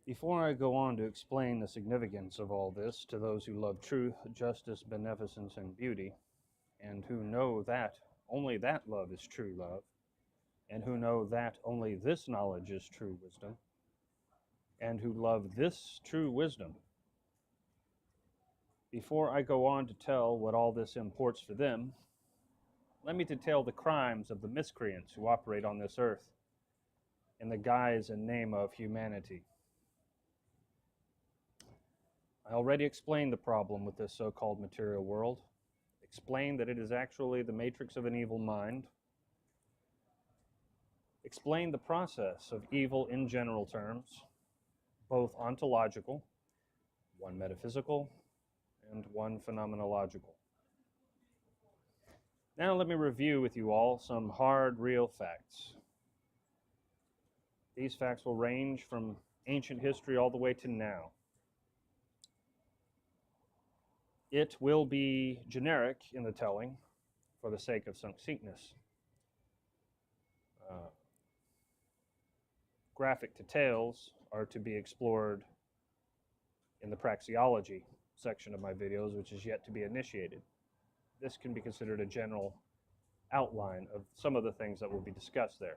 Before I go on to explain the significance of all this to those who love truth, justice, beneficence, and beauty, and who know that only that love is true love, and who know that only this knowledge is true wisdom, and who love this true wisdom, before I go on to tell what all this imports for them, let me detail the crimes of the miscreants who operate on this earth in the guise and name of humanity. I already explained the problem with this so-called material world, explained that it is actually the matrix of an evil mind, explained the process of evil in general terms, both ontological, one metaphysical, and one phenomenological. Now let me review with you all some hard, real facts. These facts will range from ancient history all the way to now. It will be generic in the telling for the sake of succinctness. Graphic details are to be explored in the praxeology section of my videos, which is yet to be initiated. This can be considered a general outline of some of the things that will be discussed there.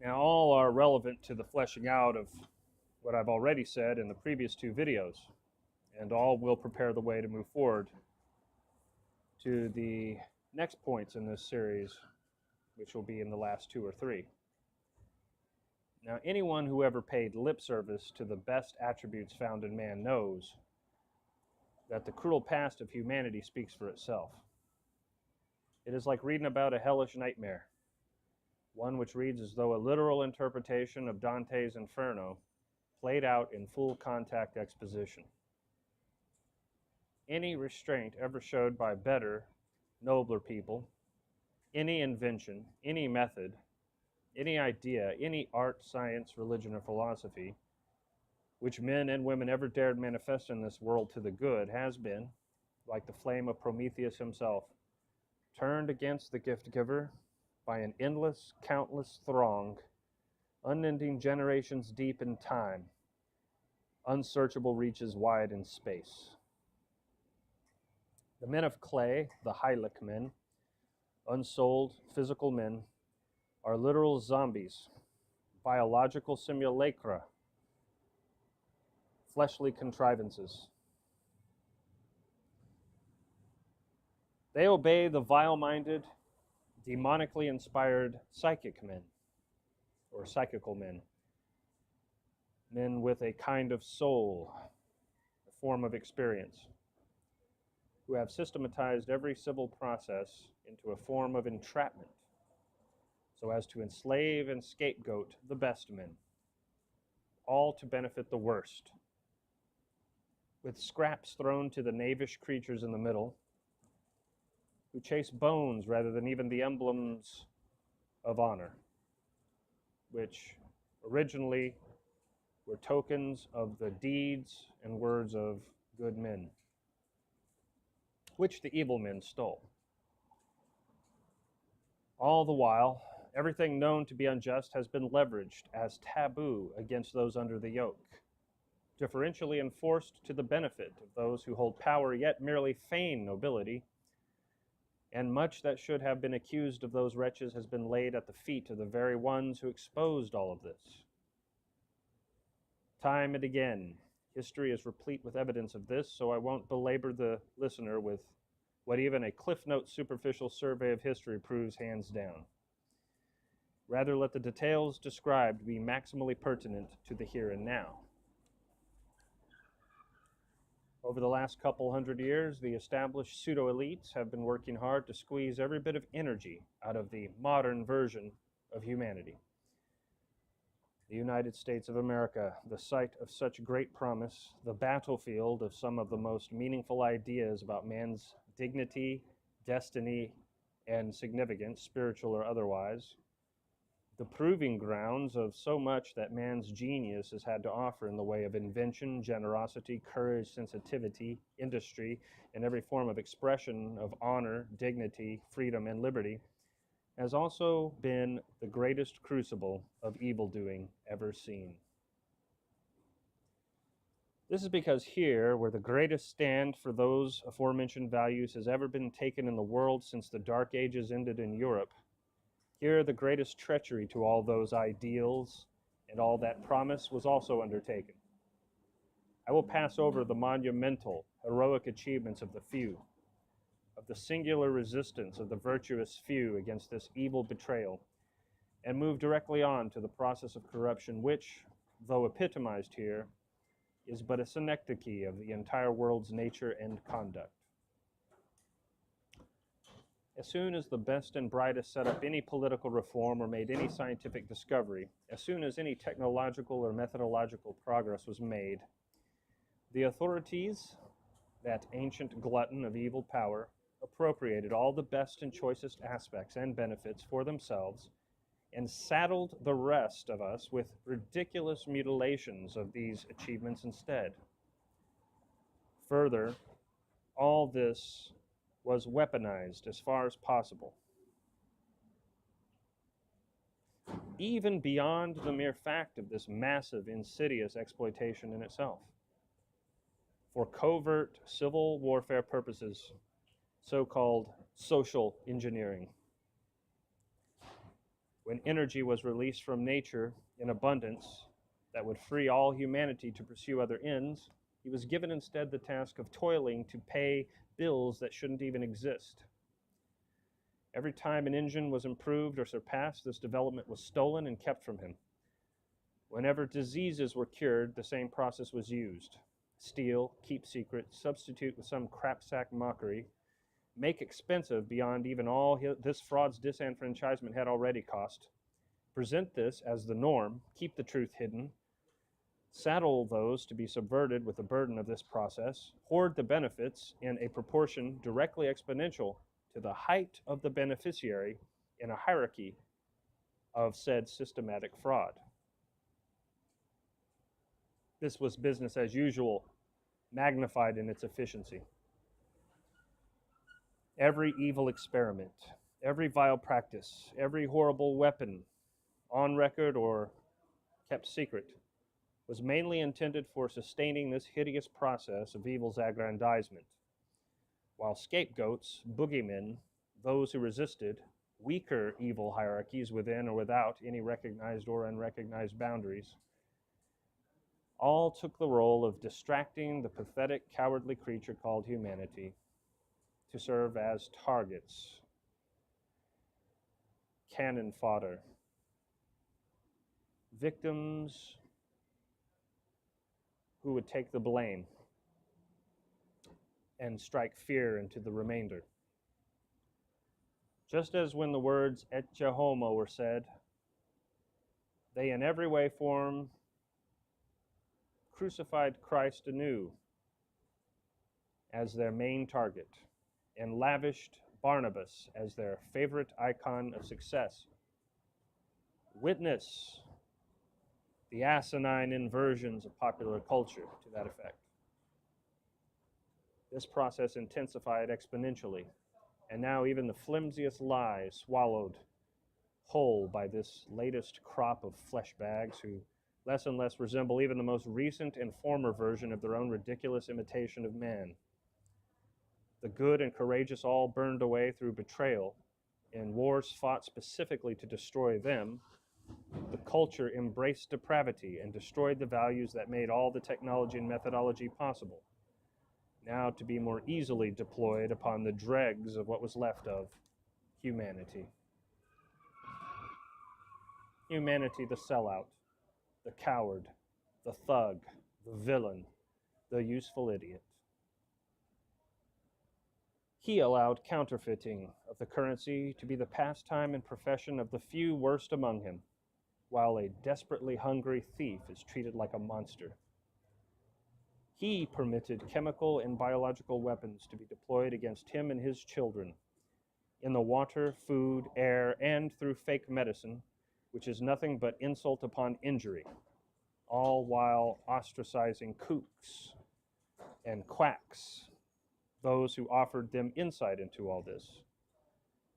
Now, all are relevant to the fleshing out of what I've already said in the previous two videos, and all will prepare the way to move forward to the next points in this series, which will be in the last two or three. Now, anyone who ever paid lip service to the best attributes found in man knows that the cruel past of humanity speaks for itself. It is like reading about a hellish nightmare, one which reads as though a literal interpretation of Dante's Inferno played out in full contact exposition. Any restraint ever showed by better, nobler people, any invention, any method, any idea, any art, science, religion, or philosophy, which men and women ever dared manifest in this world to the good, has been, like the flame of Prometheus himself, turned against the gift giver by an endless, countless throng, unending generations deep in time, unsearchable reaches wide in space. The men of clay, the Hylic men, unsouled, physical men, are literal zombies, biological simulacra, fleshly contrivances. They obey the vile-minded, demonically inspired psychic men, or psychical men, men with a kind of soul, a form of experience, who have systematized every civil process into a form of entrapment, so as to enslave and scapegoat the best men, all to benefit the worst, with scraps thrown to the knavish creatures in the middle, who chase bones rather than even the emblems of honor, which originally were tokens of the deeds and words of good men, which the evil men stole. All the while, everything known to be unjust has been leveraged as taboo against those under the yoke, differentially enforced to the benefit of those who hold power yet merely feign nobility, and much that should have been accused of those wretches has been laid at the feet of the very ones who exposed all of this. Time and again, history is replete with evidence of this, so I won't belabor the listener with what even a Cliff Note superficial survey of history proves hands down. Rather, let the details described be maximally pertinent to the here and now. Over the last couple hundred years, the established pseudo-elites have been working hard to squeeze every bit of energy out of the modern version of humanity. The United States of America, the site of such great promise, the battlefield of some of the most meaningful ideas about man's dignity, destiny, and significance, spiritual or otherwise, the proving grounds of so much that man's genius has had to offer in the way of invention, generosity, courage, sensitivity, industry, and every form of expression of honor, dignity, freedom, and liberty, has also been the greatest crucible of evil-doing ever seen. This is because here, where the greatest stand for those aforementioned values has ever been taken in the world since the Dark Ages ended in Europe, here the greatest treachery to all those ideals and all that promise was also undertaken. I will pass over the monumental, heroic achievements of the few, of the singular resistance of the virtuous few against this evil betrayal, and move directly on to the process of corruption which, though epitomized here, is but a synecdoche of the entire world's nature and conduct. As soon as the best and brightest set up any political reform or made any scientific discovery, as soon as any technological or methodological progress was made, the authorities, that ancient glutton of evil power, appropriated all the best and choicest aspects and benefits for themselves and saddled the rest of us with ridiculous mutilations of these achievements instead. Further, all this was weaponized as far as possible, even beyond the mere fact of this massive, insidious exploitation in itself, for covert civil warfare purposes, so-called social engineering. When energy was released from nature in abundance that would free all humanity to pursue other ends, he was given instead the task of toiling to pay bills that shouldn't even exist. Every time an engine was improved or surpassed, this development was stolen and kept from him. Whenever diseases were cured, the same process was used. Steal, keep secret, substitute with some crapsack mockery, make expensive beyond even all this fraud's disenfranchisement had already cost, present this as the norm, keep the truth hidden, saddle those to be subverted with the burden of this process, hoard the benefits in a proportion directly exponential to the height of the beneficiary in a hierarchy of said systematic fraud. This was business as usual, magnified in its efficiency. Every evil experiment, every vile practice, every horrible weapon, on record or kept secret, was mainly intended for sustaining this hideous process of evil's aggrandizement, while scapegoats, boogeymen, those who resisted, weaker evil hierarchies within or without any recognized or unrecognized boundaries, all took the role of distracting the pathetic, cowardly creature called humanity to serve as targets, cannon fodder, victims who would take the blame and strike fear into the remainder. Just as when the words ecce homo were said, they in every way form crucified Christ anew as their main target and lavished Barnabas as their favorite icon of success. Witness the asinine inversions of popular culture to that effect. This process intensified exponentially, and now even the flimsiest lie is swallowed whole by this latest crop of flesh bags who less and less resemble even the most recent and former version of their own ridiculous imitation of man. The good and courageous all burned away through betrayal in wars fought specifically to destroy them. The culture embraced depravity and destroyed the values that made all the technology and methodology possible, now to be more easily deployed upon the dregs of what was left of humanity. Humanity, the sellout, the coward, the thug, the villain, the useful idiot. He allowed counterfeiting of the currency to be the pastime and profession of the few worst among him, while a desperately hungry thief is treated like a monster. He permitted chemical and biological weapons to be deployed against him and his children in the water, food, air, and through fake medicine, which is nothing but insult upon injury, all while ostracizing kooks and quacks, those who offered them insight into all this,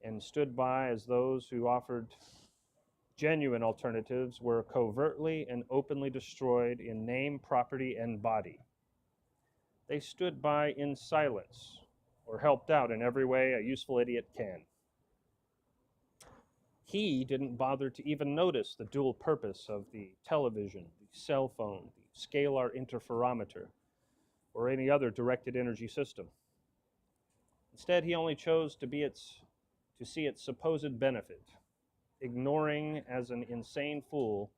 and stood by as those who offered genuine alternatives were covertly and openly destroyed in name, property, and body. They stood by in silence or helped out in every way a useful idiot can. He didn't bother to even notice the dual purpose of the television, the cell phone, the scalar interferometer, or any other directed energy system. Instead, he only chose to see its supposed benefit, ignoring as an insane fool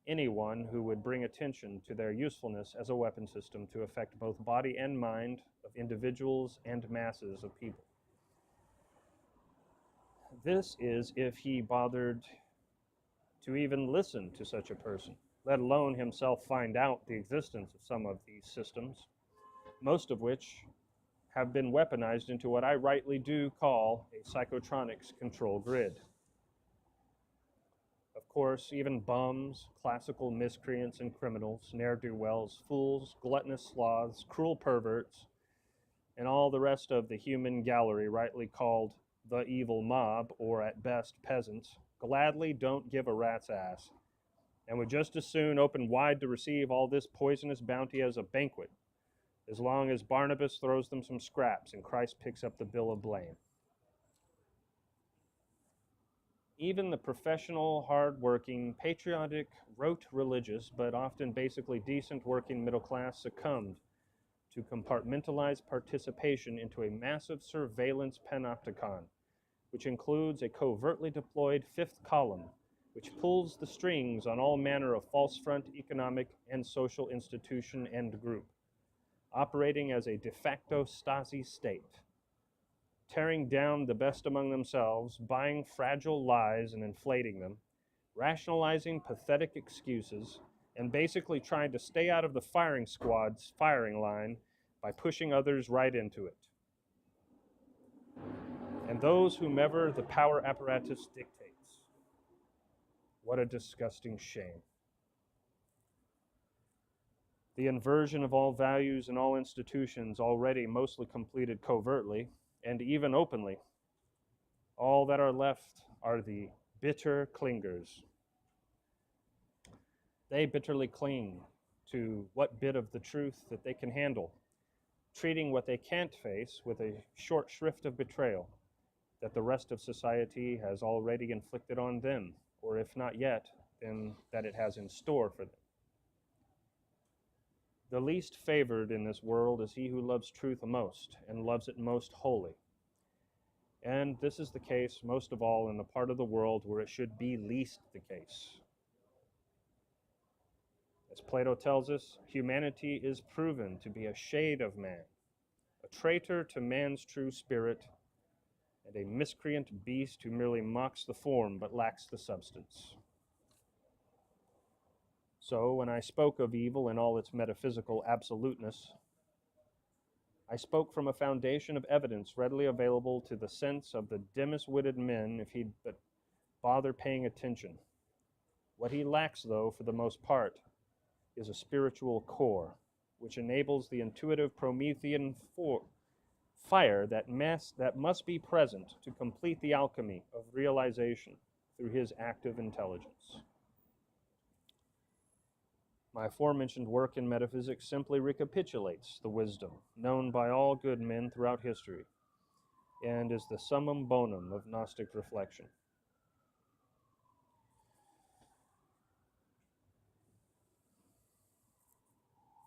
anyone who would bring attention to their usefulness as a weapon system to affect both body and mind of individuals and masses of people. This is if he bothered to even listen to such a person, let alone himself find out the existence of some of these systems, most of which have been weaponized into what I rightly do call a psychotronics control grid. Of course, even bums, classical miscreants and criminals, ne'er-do-wells, fools, gluttonous sloths, cruel perverts, and all the rest of the human gallery rightly called the evil mob, or at best peasants, gladly don't give a rat's ass, and would just as soon open wide to receive all this poisonous bounty as a banquet, as long as Barnabas throws them some scraps and Christ picks up the bill of blame. Even the professional, hard-working, patriotic, rote religious, but often basically decent working middle class succumbed to compartmentalized participation into a massive surveillance panopticon, which includes a covertly deployed fifth column, which pulls the strings on all manner of false front economic and social institution and group, operating as a de facto Stasi state, tearing down the best among themselves, buying fragile lies and inflating them, rationalizing pathetic excuses, and basically trying to stay out of the firing squad's firing line by pushing others right into it. And those whomever the power apparatus dictates. What a disgusting shame. The inversion of all values and all institutions already mostly completed covertly, and even openly. All that are left are the bitter clingers. They bitterly cling to what bit of the truth that they can handle, treating what they can't face with a short shrift of betrayal that the rest of society has already inflicted on them, or if not yet, then that it has in store for them. The least favored in this world is he who loves truth most, and loves it most wholly. And this is the case most of all in the part of the world where it should be least the case. As Plato tells us, humanity is proven to be a shade of man, a traitor to man's true spirit, and a miscreant beast who merely mocks the form but lacks the substance. So, when I spoke of evil in all its metaphysical absoluteness, I spoke from a foundation of evidence readily available to the sense of the dimmest-witted men if he'd but bother paying attention. What he lacks, though, for the most part, is a spiritual core, which enables the intuitive Promethean fire that must be present to complete the alchemy of realization through his active intelligence. My aforementioned work in metaphysics simply recapitulates the wisdom known by all good men throughout history, and is the summum bonum of Gnostic reflection.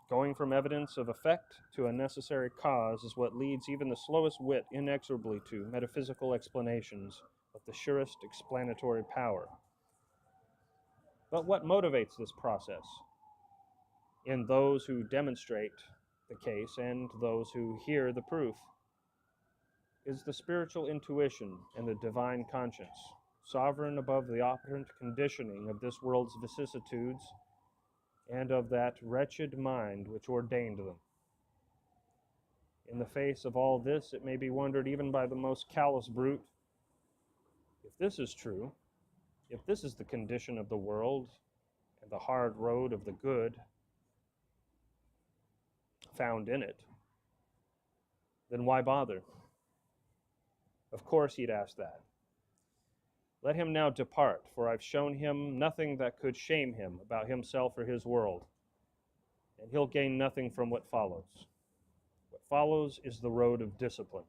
Going from evidence of effect to a necessary cause is what leads even the slowest wit inexorably to metaphysical explanations of the surest explanatory power. But what motivates this process in those who demonstrate the case and those who hear the proof is the spiritual intuition and the divine conscience, sovereign above the operant conditioning of this world's vicissitudes and of that wretched mind which ordained them. In the face of all this, it may be wondered even by the most callous brute, if this is true, if this is the condition of the world and the hard road of the good found in it, then why bother? Of course he'd ask that. Let him now depart, for I've shown him nothing that could shame him about himself or his world, and he'll gain nothing from what follows. What follows is the road of discipline.